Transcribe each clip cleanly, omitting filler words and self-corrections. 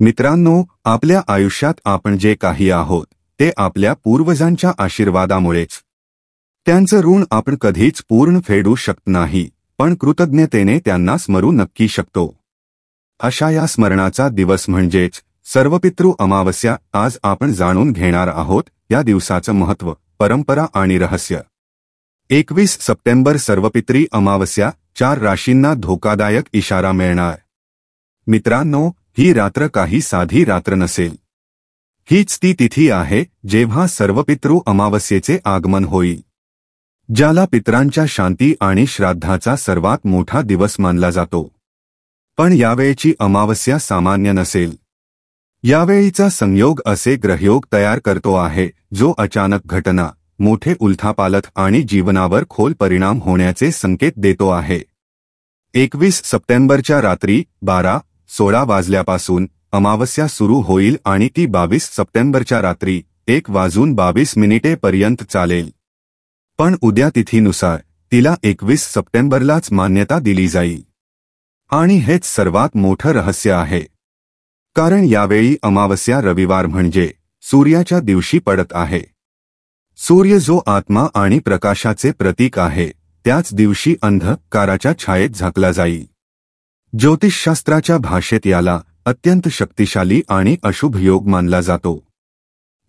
मित्रांनो, आपल्या आयुष्यात आपण जे काही आहोत ते आपल्या पूर्वजांच्या आशीर्वादामुळेच। त्यांचं ऋण आपण कधीच पूर्ण फेडू शकत नाही, पण कृतज्ञतेने त्यांना स्मरू नक्की शकतो। अशा या स्मरणाचा दिवस म्हणजेच सर्वपितृ अमावस्या। आज आपण जाणून घेणार आहोत या दिवसाचं महत्त्व, परंपरा आणि रहस्य। 21 सप्टेंबर सर्वपित्री अमावस्या। 4 राशींना धोकादायक इशारा मिळणार। मित्रांनो, ही रात्र काही साधी रात्र नसेल। हीच ती तिथी आहे जेव्हा सर्वपितृ अमावस्येचे आगमन होईल, ज्याला पितरांच्या शांती आणि श्राद्धाचा सर्वात मोठा दिवस मानला जातो। पण यावेळची अमावस्या सामान्य नसेल। यावेळीचा संयोग असे ग्रहयोग तयार करतो आहे जो अचानक घटना, मोठे उलथापालथ आणि जीवनावर खोल परिणाम होण्याचे संकेत देतो आहे। 21 सप्टेंबरच्या रात्री 12:16 वाजल्यापासून अमावस्या सुरू होईल आणि ती 22 सप्टेंबरच्या रात्री 1:22 पर्यंत चालेल। पण उद्या तिथीनुसार तिला 21 सप्टेंबरलाच मान्यता दिली जाईल। आणि हेच सर्वात मोठं रहस्य आहे, कारण यावेळी अमावस्या रविवार म्हणजे सूर्याच्या दिवशी पडत आहे। सूर्य जो आत्मा आणि प्रकाशाचे प्रतीक आहे, त्याच दिवशी अंधकाराच्या छायेत झाकला जाईल। ज्योतिषशास्त्राच्या भाषेत याला अत्यंत शक्तिशाली आणि अशुभ योग मानला जातो।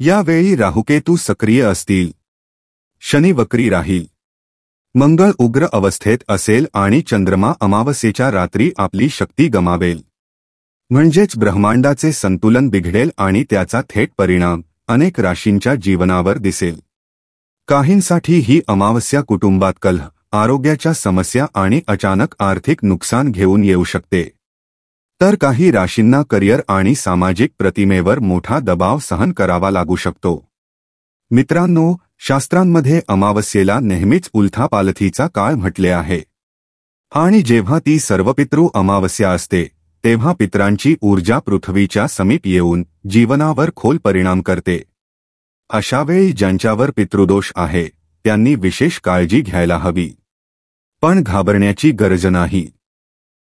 यावेळी राहुकेतू सक्रिय असतील, शनी वक्री राहील, मंगळ उग्र अवस्थेत असेल आणि चंद्रमा अमावस्येच्या रात्री आपली शक्ती गमावेल। म्हणजेच ब्रह्मांडाचे संतुलन बिघडेल आणि त्याचा थेट परिणाम अनेक राशींच्या जीवनावर दिसेल। काहींसाठी ही अमावस्या कुटुंबात कलह, आरोग्याच्या समस्या आणि अचानक आर्थिक नुकसान घेऊन येऊ शकते। तर काही राशींना करिअर आणि सामाजिक प्रतिमेवर मोठा दबाव सहन करावा लागू शकतो। मित्रांनो, शास्त्रांमध्ये अमावस्येला नेहमीच उलथापालथीचा काळ म्हटले आहे। आणि जेव्हा ती सर्वपितृ अमावस्या असते, तेव्हा पितरांची ऊर्जा पृथ्वीच्या समीप येऊन जीवनावर खोल परिणाम करते। अशावेळी ज्यांच्यावर पितृदोष आहे त्यांनी विशेष काळजी घ्यायला हवी, पण घाबरण्याची गरज नाही।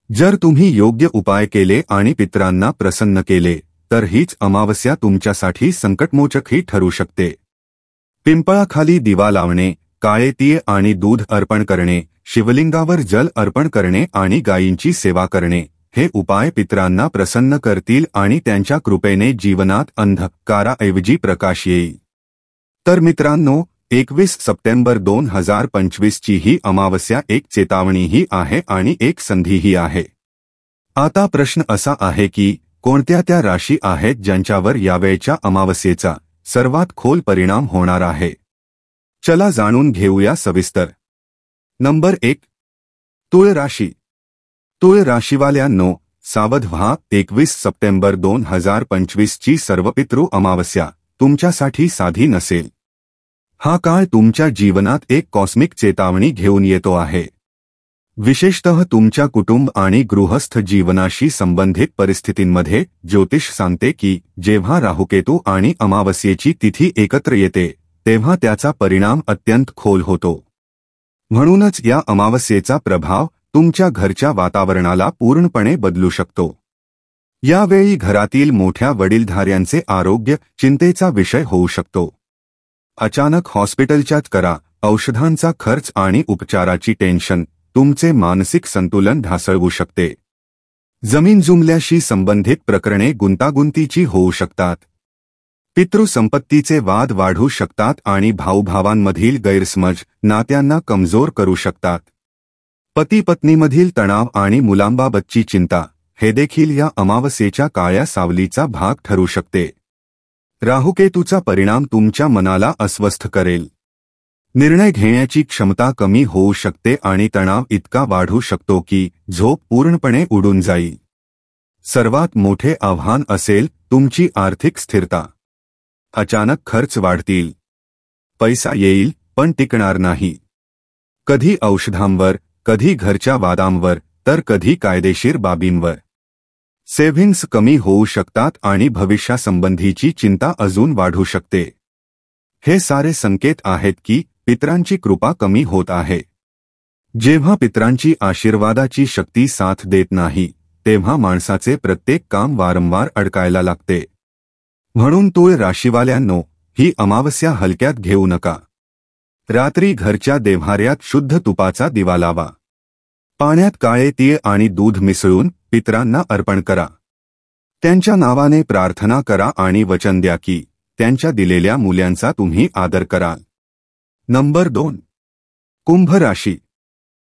जर तुम्ही योग्य उपाय केले आणि पितरांना प्रसन्न केले, तर हीच अमावस्या तुमच्यासाठी संकटमोचकही ठरू शकते। पिंपळाखाली दिवा लावणे, काळे तीळ आणि दूध अर्पण करणे, शिवलिंगावर जल अर्पण करणे आणि गायींची सेवा करणे, हे उपाय पितरांना प्रसन्न करतील आणि त्यांच्या कृपेने जीवनात अंधकाराऐवजी प्रकाश येईल। तर मित्रांनो, 21 सप्टेंबर 2025 ची ही अमावस्या एक चेतावणीही आहे आणि एक संधीही आहे। आता प्रश्न असा आहे की कोणत्या त्या राशी आहेत ज्यांच्यावर यावेळच्या अमावस्येचा सर्वात खोल परिणाम होणार आहे। चला जाणून घेऊया सविस्तर। नंबर 1, तुळ राशी। तुळ राशीवाल्यांनो, सावध व्हा। 21 सप्टेंबर 2025 ची सर्वपितृ अमावस्या तुमच्यासाठी साधी नसेल। हा काळ तुमच्या जीवनात एक कॉस्मिक चेतावणी घेऊन येतो आहे। विशेषतः तुमच्या कुटुंब आणि गृहस्थ जीवनाशी संबंधित परिस्थितींमध्ये ज्योतिष सांगते की जेव्हा राहुकेतू आणि अमावस्येची तिथी एकत्र येते, तेव्हा त्याचा परिणाम अत्यंत खोल होतो। म्हणूनच या अमावस्येचा प्रभाव तुमच्या घरच्या वातावरणाला पूर्णपणे बदलू शकतो। यावेळी घरातील मोठ्या वडीलधाऱ्यांचे आरोग्य चिंतेचा विषय होऊ शकतो। अचानक हॉस्पिटलच्या करा, औषधांचा खर्च आणि उपचाराची टेन्शन तुमचे मानसिक संतुलन ढासळवू शकते। जमीन जुमल्याशी संबंधित प्रकरणे गुंतागुंतीची होऊ शकतात। पितृसंपत्तीचे वाद वाढू शकतात आणि भाऊभावांमधील गैरसमज नात्यांना कमजोर करू शकतात। पती-पत्नीमधील तणाव आणि मुलांबाबतची चिंता हे देखील या अमावस्येच्या काळ्या सावलीचा भाग ठरू शकते। राहुकेतूचा परिणाम तुमच्या मनाला अस्वस्थ करेल। निर्णय घेण्याची क्षमता कमी होऊ शकते आणि तणाव इतका वाढू शकतो की झोप पूर्णपणे उडून जाईल। सर्वात मोठे आव्हान असेल तुमची आर्थिक स्थिरता। अचानक खर्च वाढतील, पैसा येईल पण टिकणार नाही। कधी औषधांवर, कधी घरच्या वादांवर, तर कधी कायदेशीर बाबींवर। सेव्हिंग्स कमी होऊ शकतात आणि भविष्यासंबंधीची चिंता अजून वाढू शकते। हे सारे संकेत आहेत की पितरांची कृपा कमी होत आहे। जेव्हा पितरांची आशीर्वादाची शक्ती साथ देत नाही, तेव्हा माणसाचे प्रत्येक काम वारंवार अडकायला लागते. म्हणून तुळ राशीवाल्यांनो, ही अमावस्या हलक्यात घेऊ नका. रात्री घरच्या देव्हाऱ्यात शुद्ध तुपाचा दिवा लावा. पाण्यात काळे तीळ आणि दूध मिसळून पितरांना अर्पण करा. त्यांच्या नावाने प्रार्थना करा आणि वचन द्या की त्यांच्या दिलेल्या मूल्यांचा तुम्ही आदर कराल. नंबर 2. कुंभ राशी.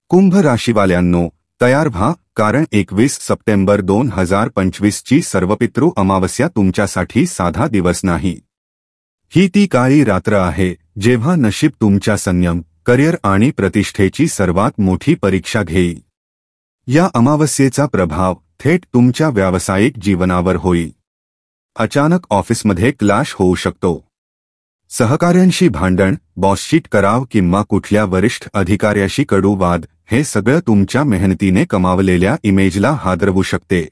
कुंभ राशीवाल्यांनो, तयार व्हा, कारण 21 सप्टेंबर 2025 ची सर्वपितृ अमावस्या तुमच्यासाठी साधा दिवस नाही. ही ती काळी रात्र आहे जेव्हा नशीब तुमच्या संयम, करिअर आणि प्रतिष्ठेची सर्वात मोठी परीक्षा घेईल. या अमावस्येचा प्रभाव थेट तुमच्या व्यावसायिक जीवनावर होईल. अचानक ऑफिसमध्ये क्लॅश होऊ शकतो. सहकाऱ्यांशी भांडण, बॉसशी कराव किंवा कुठल्या वरिष्ठ अधिकाऱ्याशी कडू वाद, हे सगळं तुमच्या मेहनतीने कमावलेल्या इमेजला हादरवू शकते.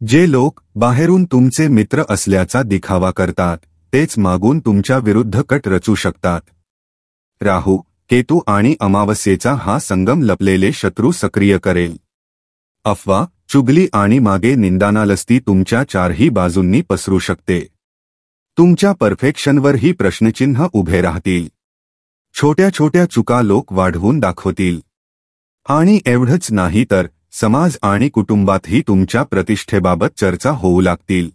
जे लोक बाहेरून तुमचे मित्र असल्याचा दिखावा करतात, तेच मागून तुमच्या विरुद्ध कट रचू शकतात. राहू, केतू आणि अमावस्येचा हा संगम लपलेले शत्रू सक्रिय करेल. अफवा, चुगली आणि मागे निंदानालस्ती तुमच्या चारही बाजूंनी पसरू शकते. तुमच्या परफेक्शनवरही प्रश्नचिन्ह उभे राहतील. छोट्या छोट्या चुका लोक वाढवून दाखवतील. आणि एवढंच नाही तर समाज आणि कुटुंबातही तुमच्या प्रतिष्ठेबाबत चर्चा होऊ लागतील.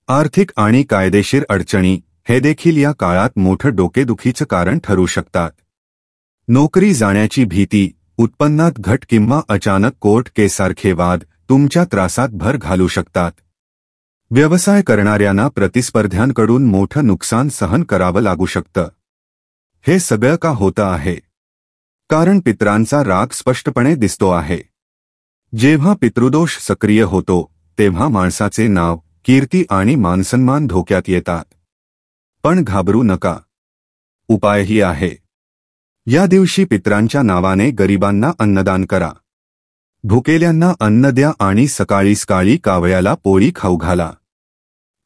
आर्थिक आणि कायदेशीर अडचणी हे देखील या काळात मोठं डोकेदुखीचं कारण ठरू शकतात. नोकरी जाण्याची भीती, उत्पन्नात घट किंवा अचानक कोर्ट केससारखे वाद तुमच्या त्रासात भर घालू शकतात. व्यवसाय करणाऱ्यांना प्रतिस्पर्ध्यांकडून मोठं नुकसान सहन करावं लागू शकतं. हे सगळं का होतं आहे? कारण पितरांचा राग स्पष्टपणे दिसतो आहे. जेव्हा पितृदोष सक्रिय होतो तेव्हा माणसाचे नाव, कीर्ती आणि मानसन्मान धोक्यात येतात. पण घाबरू नका. उपायही आहे. या दिवशी पितरांच्या नावाने गरिबांना अन्नदान करा. भुकेल्यांना अन्न द्या आणि सकाळी सकाळी कावळ्याला पोळी खाऊ घाला.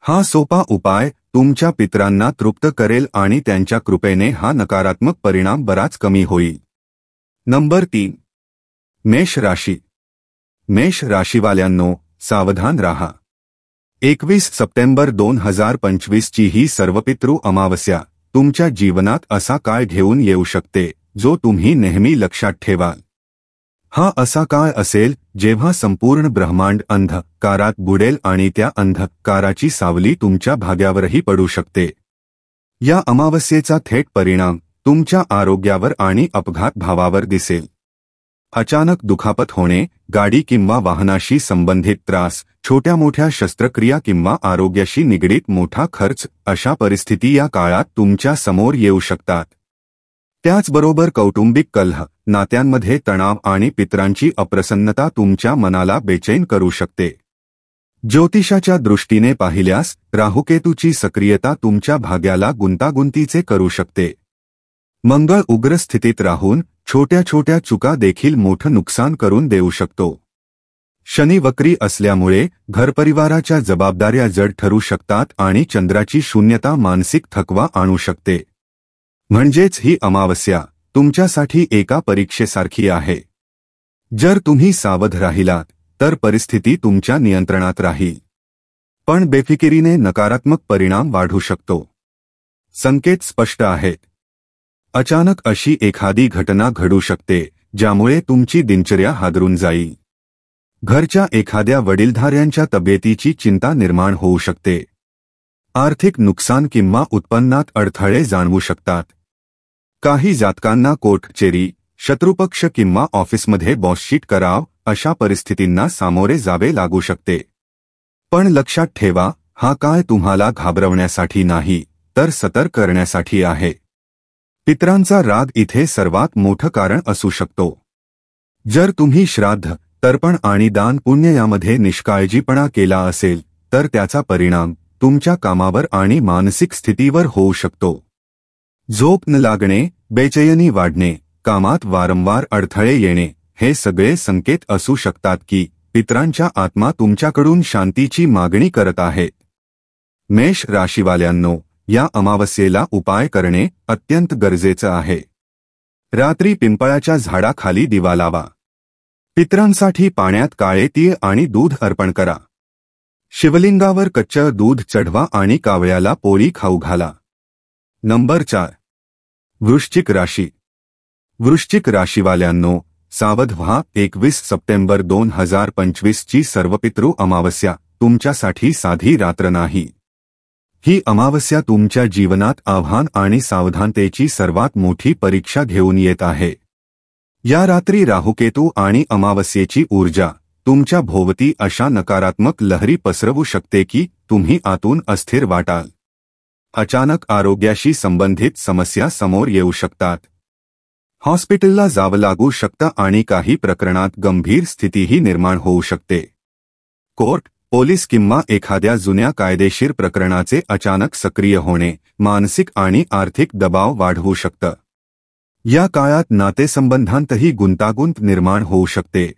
हा सोपा उपाय तुमच्या पितरांना तृप्त करेल आणि त्यांच्या कृपेने हा नकारात्मक परिणाम बराच कमी होईल. नंबर 3. मेष राशी. मेष राशीवाल्यांनो, सावधान राहा. 21 सप्टेंबर 2025 ची ही सर्वपितृ अमावस्या तुमच्या जीवनात असा काळ घेऊन येऊ शकते जो तुम्ही नेहमी लक्षात ठेवाल. हा असा काळ असेल जेव्हा संपूर्ण ब्रह्मांड अंधकारात बुडेल आणि त्या अंधकाराची सावली तुमच्या भाग्यावरही पडू शकते. या अमावस्येचा थेट परिणाम तुमच्या आरोग्यावर आणि अपघात भावावर दिसेल. अचानक दुखापत होणे, गाडी किंवा वाहनाशी संबंधित त्रास, छोट्या मोठ्या शस्त्रक्रिया किंवा आरोग्याशी निगडीत मोठा खर्च, अशा परिस्थिती या काळात तुमच्या समोर येऊ शकतात. त्याचबरोबर कौटुंबिक कलह, नात्यांमध्ये तणाव आणि पितरांची अप्रसन्नता तुमच्या मनाला बेचैन करू शकते. ज्योतिषाच्या दृष्टीने पाहिल्यास राहुकेतूची सक्रियता तुमच्या भाग्याला गुंतागुंतीचे करू शकते. मंगळ उग्र स्थितीत राहून छोट्या छोट्या चुका देखील मोठं नुकसान करून देऊ शकतो. शनी वक्री असल्यामुळे घरपरिवाराच्या जबाबदाऱ्या जड ठरू शकतात आणि चंद्राची शून्यता मानसिक थकवा आणू शकते. म्हणजेच ही अमावस्या तुमच्यासाठी एका परीक्षेसारखी आहे. जर तुम्ही सावध राहिलात तर परिस्थिती तुमच्या नियंत्रणात राहील. पण बेफिकिरीने नकारात्मक परिणाम वाढू शकतो. संकेत स्पष्ट आहेत. अचानक अशी एखादी घटना घडू शकते ज्यामुळे तुमची दिनचर्या हादरून जाईल. घरच्या एखाद्या वडीलधाऱ्यांच्या तब्येतीची चिंता निर्माण होऊ शकते. आर्थिक नुकसान किंवा उत्पन्नात अडथळे जाणवू शकतात. काही जातकांना कोर्ट कचेरी, शत्रुपक्ष किंवा ऑफिसमध्ये बॉसशी कराव अशा परिस्थितींना सामोरे जावे लागू शकते. पण लक्षात ठेवा, हा काळ तुम्हाला घाबरवण्यासाठी नाही तर सतर्क करण्यासाठी आहे. पितरांचा राग इथे सर्वात मोठं कारण असू शकतो. जर तुम्ही श्राद्ध, तर्पण आणि दान पुण्य यामध्ये निष्काळजीपणा केला असेल तर त्याचा परिणाम तुमच्या कामावर आणि मानसिक स्थितीवर होऊ शकतो. झोप न लागणे, बेचैनी वाढणे, कामात वारंवार अडथळे येणे हे सगळे संकेत असू शकतात की पितरांच्या आत्मा तुमच्याकडून शांतीची मागणी करत आहेत. मेष राशीवाल्यांनो, या अमावस्येला उपाय करणे अत्यंत गरजेचं आहे. रात्री पिंपळाच्या झाडाखाली दिवा लावा. पितरांसाठी पाण्यात काळे तीळ आणि दूध अर्पण करा. शिवलिंगावर कच्चं दूध चढवा आणि कावळ्याला पोळी खाऊ घाला. नंबर 4. वृश्चिक राशी. वृश्चिक राशीवाल्यांनो, सावध व्हा. 21 सप्टेंबर 2025 ची सर्वपितृ अमावस्या तुमच्यासाठी साधी रात्र नाही. ही अमावस्या तुमच्या जीवनात आव्हान आणि सावधानतेची सर्वात मोठी परीक्षा घेऊन येत आहे. या रात्री राहुकेतू आणि अमावस्येची ऊर्जा तुमच्या भोवती अशा नकारात्मक लहरी पसरवू शकते की तुम्ही आतून अस्थिर वाटाल. अचानक आरोग्याशी संबंधित समस्या समोर येऊ शकतात. हॉस्पिटलला जावं लागू शकतं आणि काही प्रकरणात गंभीर स्थितीही निर्माण होऊ शकते. कोर्ट, पोलीस किंवा एखाद्या जुन्या कायदेशीर प्रकरणाचे अचानक सक्रिय होणे मानसिक आणि आर्थिक दबाव वाढवू शकतं. या काळात नातेसंबंधांतही गुंतागुंत निर्माण होऊ शकते.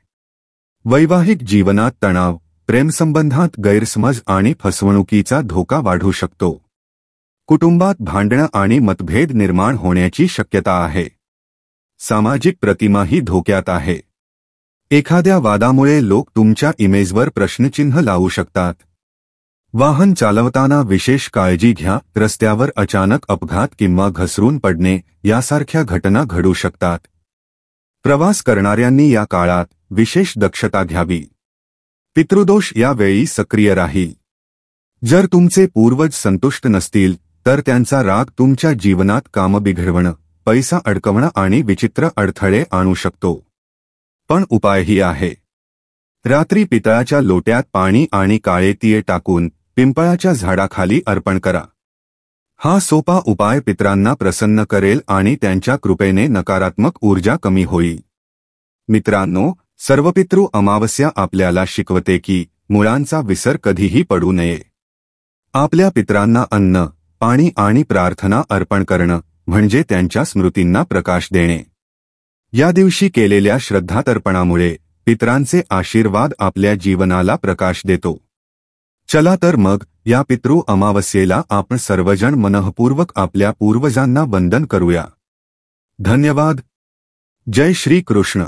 वैवाहिक जीवनात तणाव, प्रेमसंबंधात गैरसमज आणि फसवणुकीचा धोका वाढू शकतो. कुटुंबात भांडणं आणि मतभेद निर्माण होण्याची शक्यता आहे. सामाजिक प्रतिमाही धोक्यात आहे. एखाद्या वादामुळे लोक तुमच्या इमेजवर प्रश्नचिन्ह लावू शकतात. वाहन चालवताना विशेष काळजी घ्या. रस्त्यावर अचानक अपघात किंवा घसरून पडणे यासारख्या घटना घडू शकतात. प्रवास करणाऱ्यांनी या काळात विशेष दक्षता घ्यावी. पितृदोष यावेळी सक्रिय राहील. जर तुमचे पूर्वज संतुष्ट नसतील तर त्यांचा राग तुमच्या जीवनात काम बिघडवणं, पैसा अडकवणं आणि विचित्र अडथळे आणू शकतो. पण उपायही आहे. रात्री पितळाच्या लोट्यात पाणी आणि काळे तीळ टाकून पिंपळाच्या झाडाखाली अर्पण करा. हा सोपा उपाय पितरांना प्रसन्न करेल आणि त्यांच्या कृपेने नकारात्मक ऊर्जा कमी होईल. मित्रांनो, सर्वपितृ अमावस्या आपल्याला शिकवते की मुळांचा विसर कधीही पडू नये. आपल्या पितरांना अन्न, पाणी आणि प्रार्थना अर्पण करणं म्हणजे त्यांच्या स्मृतींना प्रकाश देणे. या दिवशी केलेल्या श्रद्धातर्पणामुळे पितरांचे आशीर्वाद आपल्या जीवनाला प्रकाश देतो. चला तर मग या पितृ अमावस्येला आपण सर्वजण मनःपूर्वक आपल्या पूर्वजांना वंदन करूया. धन्यवाद. जय श्री कृष्ण.